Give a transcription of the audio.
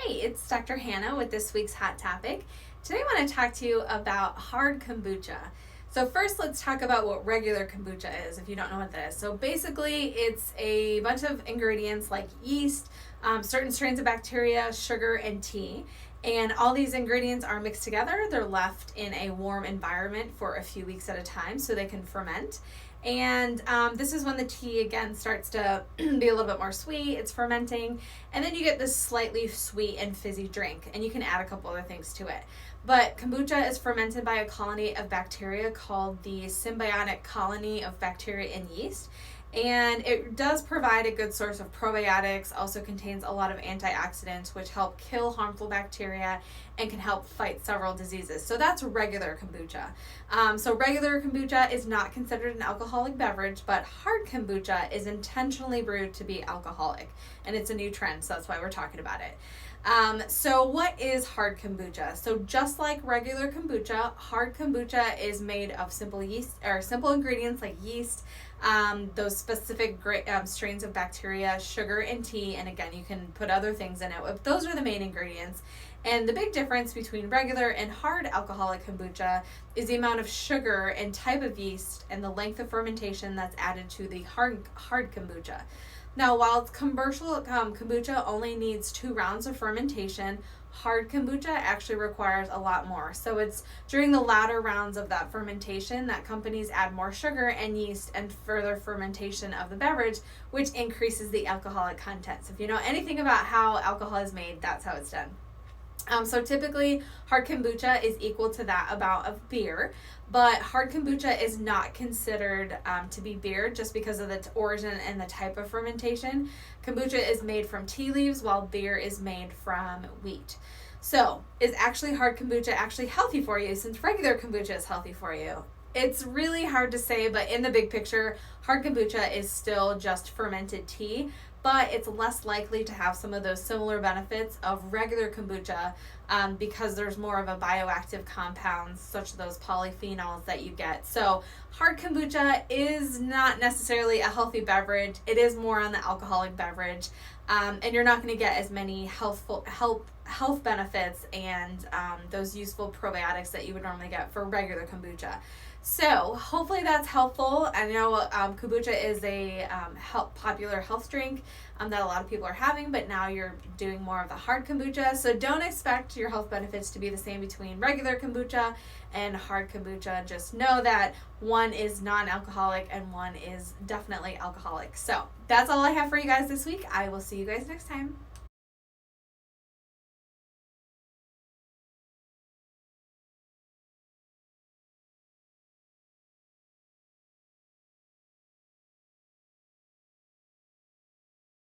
Hey, it's Dr. Hannah with this week's Hot Topic. Today I want to talk to you about hard kombucha. So first let's talk about what regular kombucha is, if you don't know what that is. So basically it's a bunch of ingredients like yeast, certain strains of bacteria, sugar, and tea. And all these ingredients are mixed together. They're left in a warm environment for a few weeks at a time so they can ferment. And this is when the tea again starts to be a little bit more sweet. It's fermenting, and then you get this slightly sweet and fizzy drink, and you can add a couple other things to it. But kombucha is fermented by a colony of bacteria called the symbiotic colony of bacteria and yeast. And it does provide a good source of probiotics, also contains a lot of antioxidants which help kill harmful bacteria and can help fight several diseases. So that's regular kombucha. So regular kombucha is not considered an alcoholic beverage, but hard kombucha is intentionally brewed to be alcoholic. And it's a new trend, so that's why we're talking about it. So what is hard kombucha? So just like regular kombucha, hard kombucha is made of simple ingredients like yeast, those specific strains of bacteria, sugar, and tea. And again, you can put other things in it. But those are the main ingredients. And the big difference between regular and hard alcoholic kombucha is the amount of sugar and type of yeast and the length of fermentation that's added to the hard kombucha. Now, while commercial kombucha only needs 2 rounds of fermentation, hard kombucha actually requires a lot more. So it's during the latter rounds of that fermentation that companies add more sugar and yeast and further fermentation of the beverage, which increases the alcoholic content. So if you know anything about how alcohol is made, that's how it's done. So typically, hard kombucha is equal to that amount of beer, but hard kombucha is not considered to be beer just because of the origin and the type of fermentation. Kombucha is made from tea leaves, while beer is made from wheat. So, is hard kombucha actually healthy for you since regular kombucha is healthy for you? It's really hard to say, but in the big picture, hard kombucha is still just fermented tea, but it's less likely to have some of those similar benefits of regular kombucha because there's more of a bioactive compounds, such as those polyphenols that you get. So hard kombucha is not necessarily a healthy beverage. It is more on the alcoholic beverage, and you're not going to get as many health benefits and those useful probiotics that you would normally get for regular kombucha. So hopefully that's helpful. I know kombucha is a popular health drink that a lot of people are having, but now you're doing more of the hard kombucha. So don't expect your health benefits to be the same between regular kombucha and hard kombucha. Just know that one is non-alcoholic and one is definitely alcoholic. So that's all I have for you guys this week. I will see you guys next time.